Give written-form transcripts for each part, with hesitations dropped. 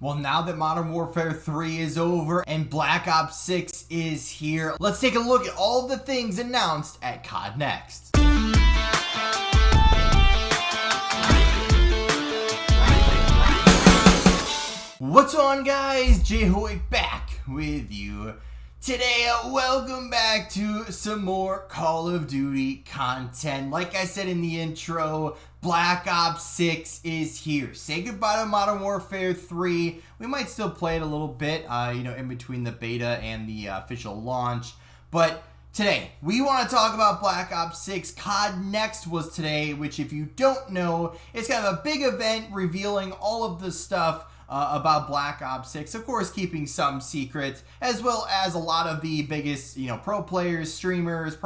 Well, now that Modern Warfare 3 is over and Black Ops 6 is here, let's take a look at all of the things announced at COD Next. What's on, guys? J-Hoy back with you. Today, welcome back to some more Call of Duty content. Like I said in the intro, Black Ops 6 is here. Say goodbye to Modern Warfare 3. We might still play it a little bit, in between the beta and the official launch. But today, we want to talk about Black Ops 6. COD Next was today, which if you don't know, it's kind of a big event revealing all of the stuff about Black Ops 6, of course keeping some secrets, as well as a lot of the biggest, pro players, streamers,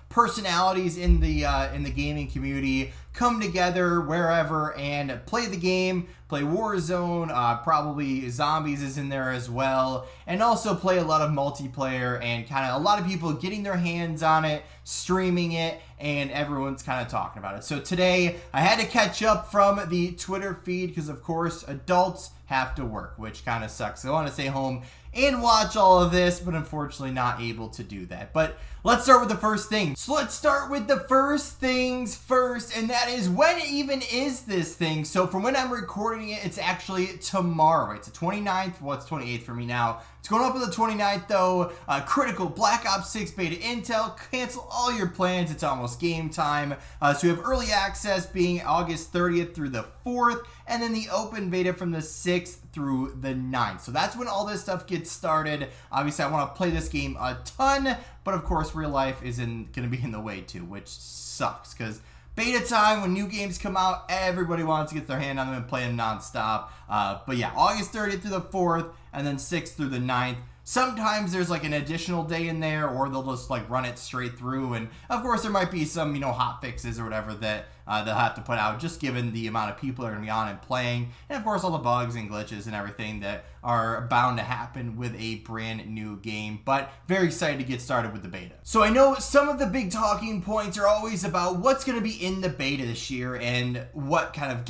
personalities in the gaming community come together wherever and play the game, play Warzone, probably Zombies is in there as well, and also play a lot of multiplayer and kind of a lot of people getting their hands on it, streaming it, and everyone's kind of talking about it. So today, I had to catch up from the Twitter feed because, of course, adults have to work, which kind of sucks. I want to stay home and watch all of this, but unfortunately not able to do that. But let's start with the first thing. So let's start with the first things first, and that is, when even is this thing? So from when I'm recording it, it's actually tomorrow. It's the 29th. Well, it's 28th for me now. It's going up on the 29th, though. Critical Black Ops 6 beta intel. Cancel all your plans. It's almost game time. So we have early access being August 30th through the 4th, and then the open beta from the 6th through the 9th. So that's when all this stuff gets started. Obviously, I want to play this game a ton, but of course, real life isn't going to be in the way too, which sucks because beta time, when new games come out, everybody wants to get their hand on them and play them nonstop. But yeah, August 30th through the 4th, and then 6th through the 9th. Sometimes there's like an additional day in there, or they'll just like run it straight through. And of course, there might be some, hot fixes or whatever that they'll have to put out, just given the amount of people that are going to be on and playing. And of course, all the bugs and glitches and everything that are bound to happen with a brand new game. But very excited to get started with the beta. So I know some of the big talking points are always about what's going to be in the beta this year and what kind of what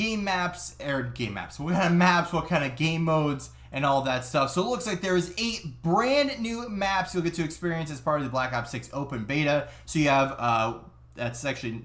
kind of maps, what kind of game modes, and all that stuff. So it looks like there is 8 brand new maps you'll get to experience as part of the Black Ops 6 open beta. So you have, that's actually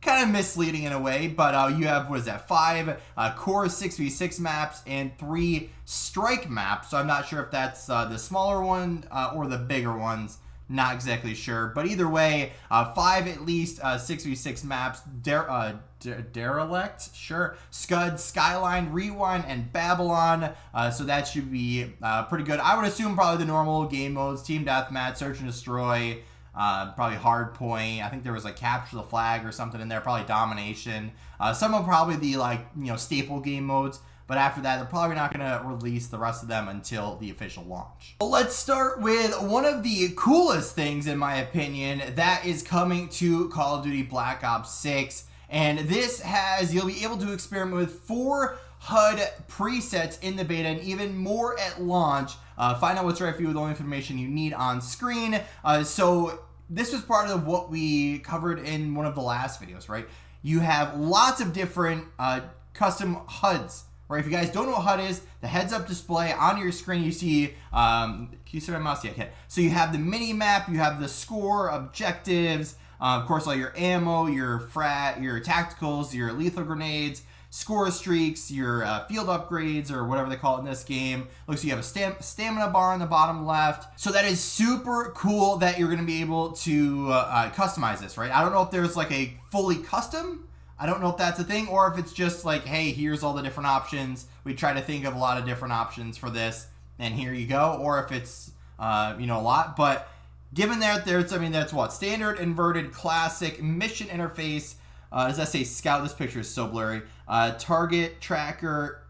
kind of misleading in a way, but you have, 5 core 6v6 maps and 3 strike maps. So I'm not sure if that's the smaller one or the bigger ones. Not exactly sure, but either way, 5 at least 6v6 maps, Derelict, sure, Scud, Skyline, Rewind, and Babylon, so that should be pretty good. I would assume probably the normal game modes, Team Deathmatch, Search and Destroy, probably Hardpoint. I think there was like Capture the Flag or something in there, probably Domination. Some of probably the staple game modes. But after that, they're probably not going to release the rest of them until the official launch. Let's start with one of the coolest things, in my opinion, that is coming to Call of Duty Black Ops 6. And this you'll be able to experiment with 4 HUD presets in the beta and even more at launch. Find out what's right for you with all the information you need on screen. So this was part of what we covered in one of the last videos, right? You have lots of different custom HUDs. Right, if you guys don't know what HUD is, the heads-up display on your screen, you see, can you see my mouse? Yeah, okay. So you have the mini-map, you have the score, objectives, of course, all your ammo, your tacticals, your lethal grenades, score streaks, your field upgrades, or whatever they call it in this game. Looks like you have a stamina bar on the bottom left. So that is super cool that you're going to be able to customize this, right? I don't know if there's like a fully custom. I don't know if that's a thing, or if it's just like, hey, here's all the different options. We try to think of a lot of different options for this, and here you go. Or if it's, a lot. But given that that's what? Standard, inverted, classic, mission interface. Does that say scout? This picture is so blurry. Target, tracker,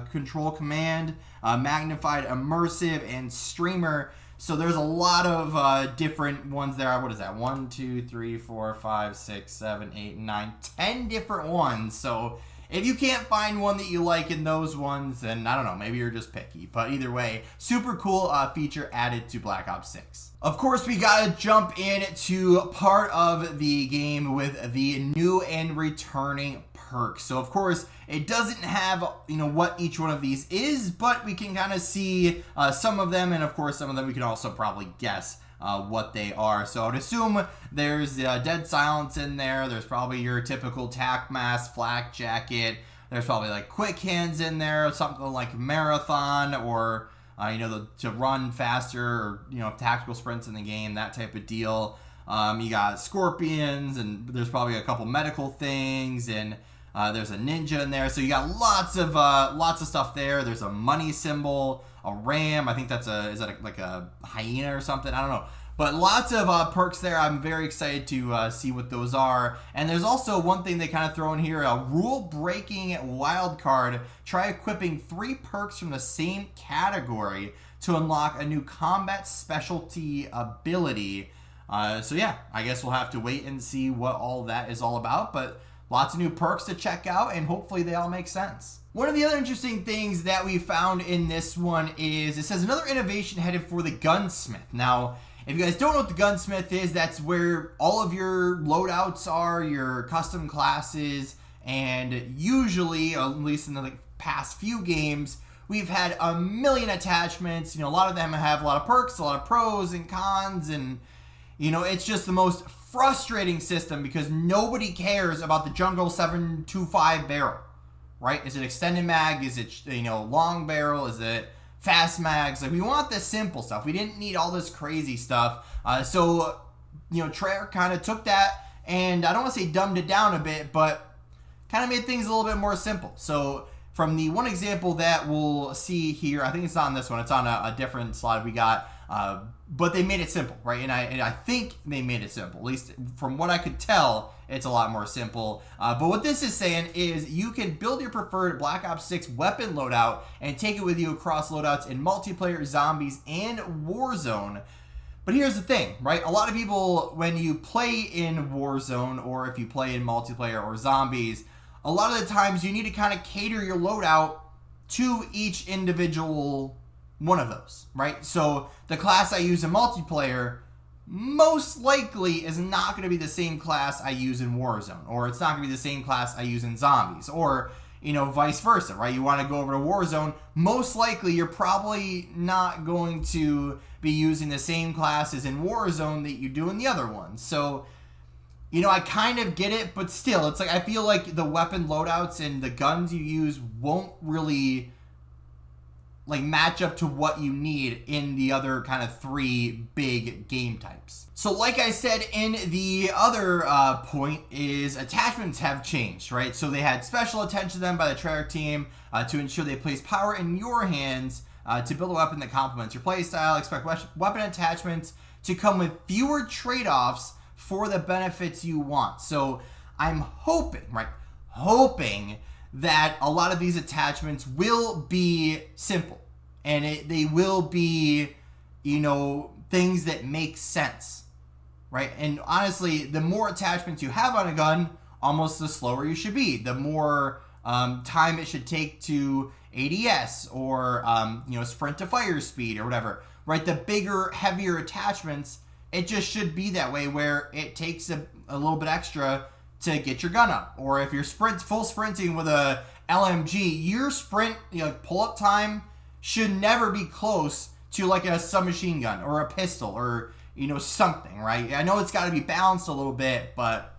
control command, magnified, immersive, and streamer. So there's a lot of different ones there. What is that? 1, 2, 3, 4, 5, 6, 7, 8, 9, 10 different ones. So if you can't find one that you like in those ones, then I don't know, maybe you're just picky. But either way, super cool feature added to Black Ops 6. Of course, we gotta jump into part of the game with the new and returning perks. So of course it doesn't have, you know, what each one of these is, but we can kind of see some of them, and of course some of them we can also probably guess what they are. So I would assume there's Dead Silence in there. There's probably your typical tac mask, flak jacket. There's probably like quick hands in there, something like marathon, or you know, to run faster, or you know, tactical sprints in the game, that type of deal. You got scorpions, and there's probably a couple medical things, and there's a ninja in there. So you got lots of stuff there. There's a money symbol, a ram. I think that's like a hyena or something. I don't know. But lots of perks there. I'm very excited to see what those are. And there's also one thing they kind of throw in here, a rule-breaking wild card. Try equipping 3 perks from the same category to unlock a new combat specialty ability. So yeah, I guess we'll have to wait and see what all that is all about. But lots of new perks to check out, and hopefully they all make sense. One of the other interesting things that we found in this one is it says another innovation headed for the gunsmith. Now, if you guys don't know what the gunsmith is, that's where all of your loadouts are, your custom classes, and usually, at least in the past few games, we've had a million attachments. You know, a lot of them have a lot of perks, a lot of pros and cons, and you know, it's just the most frustrating system because nobody cares about the Jungle 725 barrel, right? Is it extended mag? Is it, you know, long barrel? Is it fast mags? Like, we want the simple stuff. We didn't need all this crazy stuff. So, you know, Treyarch kind of took that, and I don't want to say dumbed it down a bit, but kind of made things a little bit more simple. So from the one example that we'll see here, I think it's not on this one, it's on a different slide we got, but they made it simple, right? And I think they made it simple. At least from what I could tell, it's a lot more simple. But what this is saying is you can build your preferred Black Ops 6 weapon loadout and take it with you across loadouts in multiplayer, zombies, and Warzone. But here's the thing, right? A lot of people, when you play in Warzone, or if you play in multiplayer or zombies, a lot of the times you need to kind of cater your loadout to each individual one of those, right? So the class I use in multiplayer most likely is not going to be the same class I use in Warzone, or it's not going to be the same class I use in zombies, or, you know, vice versa, right? You want to go over to Warzone, most likely you're probably not going to be using the same classes in Warzone that you do in the other ones. So, you know, I kind of get it, but still, it's like I feel like the weapon loadouts and the guns you use won't really like match up to what you need in the other kind of 3 big game types. So like I said in the other point is attachments have changed, right? So they had special attention to them by the Treyarch team to ensure they place power in your hands to build a weapon that complements your playstyle. Expect weapon attachments to come with fewer trade-offs for the benefits you want. So I'm hoping, right? Hoping that a lot of these attachments will be simple, and they will be, you know, things that make sense, right? And honestly, the more attachments you have on a gun, almost the slower you should be. The more time it should take to ADS, or you know, sprint to fire speed, or whatever, right? The bigger, heavier attachments, it just should be that way, where it takes a little bit extra to get your gun up. Or if you're full sprinting with a LMG, your sprint, you know, pull-up time should never be close to like a submachine gun or a pistol, or, you know, something, right? I know it's got to be balanced a little bit, but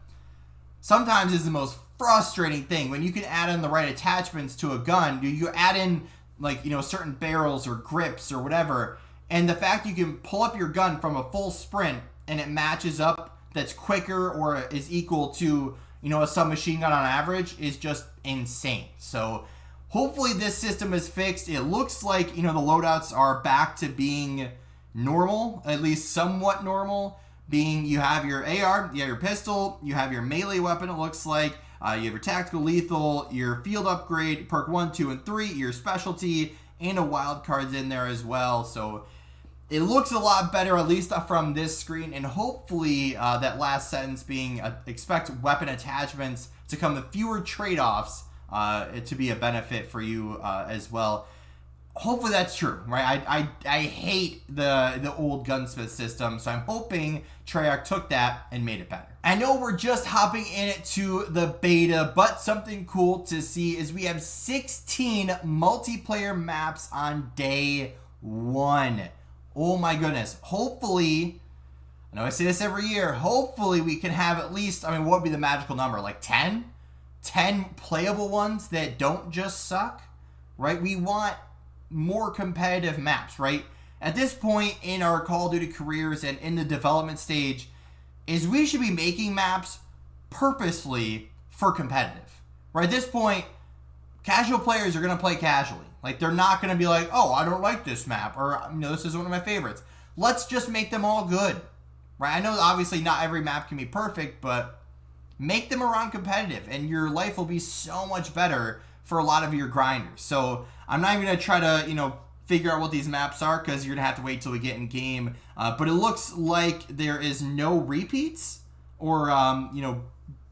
sometimes it's the most frustrating thing when you can add in the right attachments to a gun. You add in, like, you know, certain barrels or grips or whatever, and the fact you can pull up your gun from a full sprint and it matches up, that's quicker or is equal to, you know, a submachine gun on average, is just insane. So hopefully this system is fixed. It looks like, you know, the loadouts are back to being normal, at least somewhat normal, being you have your AR, you have your pistol, you have your melee weapon, it looks like, you have your tactical lethal, your field upgrade, perk 1, 2, and 3, your specialty, and a wild card's in there as well. So it looks a lot better, at least from this screen, and hopefully that last sentence being expect weapon attachments to come with fewer trade-offs to be a benefit for you as well. hopefully that's true, right? I hate the old gunsmith system, so I'm hoping Treyarch took that and made it better. I know we're just hopping into the beta, but something cool to see is we have 16 multiplayer maps on day 1. Oh my goodness. Hopefully, I know I say this every year, hopefully we can have at least, I mean, what would be the magical number? Like 10? 10 playable ones that don't just suck, right? We want more competitive maps, right? At this point in our Call of Duty careers and in the development stage, is we should be making maps purposely for competitive. Right? At this point, casual players are going to play casually. Like, they're not going to be like, oh, I don't like this map, or, you know, this is one of my favorites. Let's just make them all good. Right? I know obviously not every map can be perfect, but make them around competitive, and your life will be so much better for a lot of your grinders. So I'm not even going to try to, you know, figure out what these maps are, because you're going to have to wait till we get in game. But it looks like there is no repeats or, you know,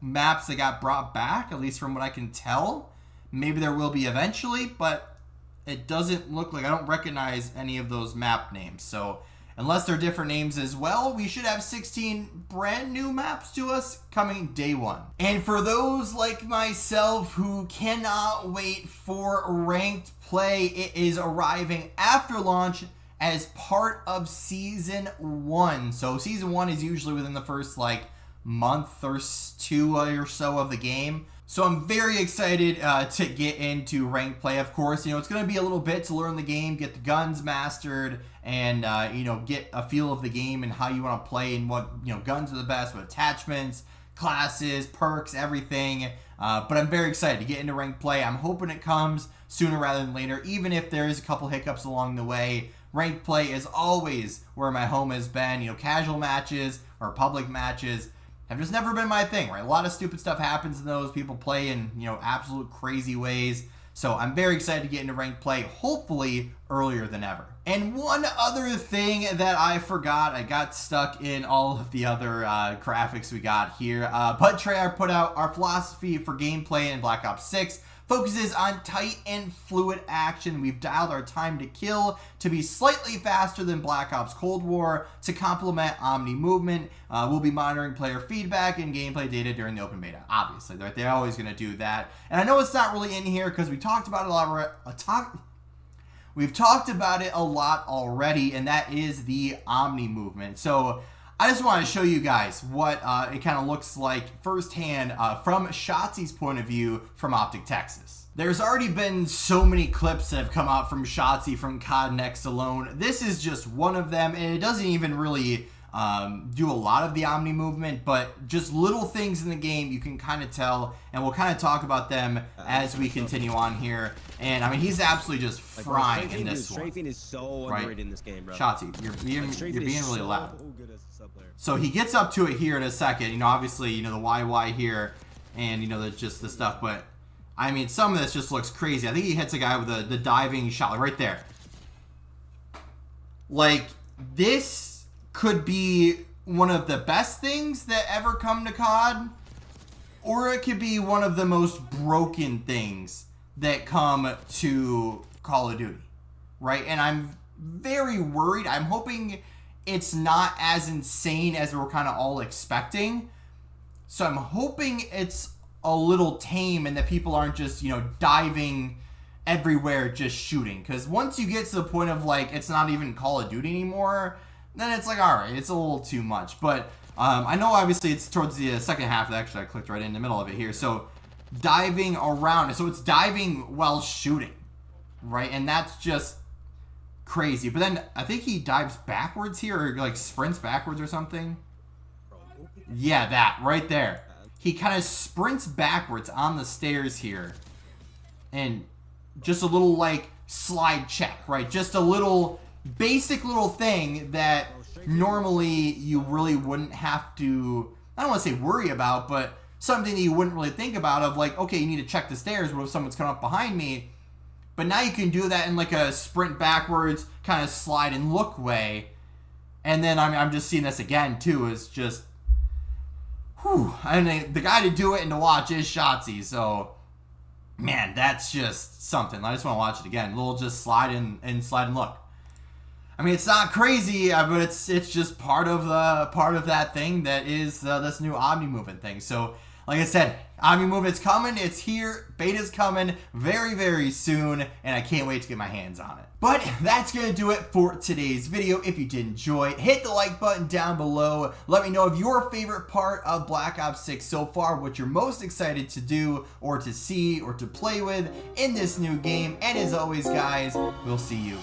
maps that got brought back, at least from what I can tell. Maybe there will be eventually, but it doesn't look like, I don't recognize any of those map names. So unless they're different names as well, we should have 16 brand new maps to us coming day 1. And for those like myself who cannot wait for ranked play, it is arriving after launch as part of Season 1. So Season 1 is usually within the first like month or 2 or so of the game. So I'm very excited to get into ranked play. Of course, you know, it's going to be a little bit to learn the game, get the guns mastered, and, you know, get a feel of the game and how you want to play and what, you know, guns are the best, what attachments, classes, perks, everything. But I'm very excited to get into ranked play. I'm hoping it comes sooner rather than later, even if there is a couple hiccups along the way. Ranked play is always where my home has been. You know, casual matches or public matches have just never been my thing, right? A lot of stupid stuff happens in those. People play in, you know, absolute crazy ways. So I'm very excited to get into ranked play, hopefully earlier than ever. And one other thing that I forgot, I got stuck in all of the other graphics we got here, but Treyarch put out our philosophy for gameplay in Black Ops 6. Focuses on tight and fluid action. We've dialed our time to kill to be slightly faster than Black Ops Cold War to complement Omni movement. We'll be monitoring player feedback and gameplay data during the open beta. Obviously, they're always going to do that. And I know it's not really in here because we talked about it a lot. We've talked about it a lot already, and that is the Omni movement. So I just want to show you guys what it kind of looks like firsthand from Shotzi's point of view from Optic Texas. There's already been so many clips that have come out from Shotzi from COD Next alone. This is just one of them, and it doesn't even really do a lot of the Omni movement, but just little things in the game you can kind of tell, and we'll kind of talk about them as we continue on here. And I mean, he's absolutely just frying in this one. Strafing is so underrated in this game, bro. Shotzi, you're being really loud. So he gets up to it here in a second. You know, obviously, you know, the YY here, and, you know, just the stuff. But, I mean, some of this just looks crazy. I think he hits a guy with the diving shot, like right there. Like, this could be one of the best things that ever come to COD, or it could be one of the most broken things that come to Call of Duty, right? And I'm very worried. I'm hoping it's not as insane as we're kind of all expecting. So I'm hoping it's a little tame and that people aren't just, you know, diving everywhere just shooting. Because once you get to the point of, like, it's not even Call of Duty anymore, then it's like, all right, it's a little too much. But I know obviously it's towards the second half. Actually, I clicked right in the middle of it here. So diving around. So it's diving while shooting, right? And that's just crazy. But then I think he dives backwards here, or like sprints backwards or something. Yeah, that right there. He kind of sprints backwards on the stairs here, and just a little like slide check, right? Just a little basic little thing that normally you really wouldn't have to, I don't want to say worry about, but something that you wouldn't really think about, of like, okay, you need to check the stairs, what if someone's coming up behind me? But now you can do that in like a sprint backwards, kind of slide and look way. And then I'm just seeing this again too, is just, whew. I mean, the guy to do it and to watch is Shotzi. So Man, that's just something. I just want to watch it again. We'll just slide in and look. I mean, it's not crazy, but it's just part of that thing that is this new Omni movement thing. So, like I said, Omni movement's coming. It's here. Beta's coming very, very soon, and I can't wait to get my hands on it. But that's going to do it for today's video. If you did enjoy, hit the like button down below. Let me know of your favorite part of Black Ops 6 so far, what you're most excited to do or to see or to play with in this new game. And as always, guys, we'll see you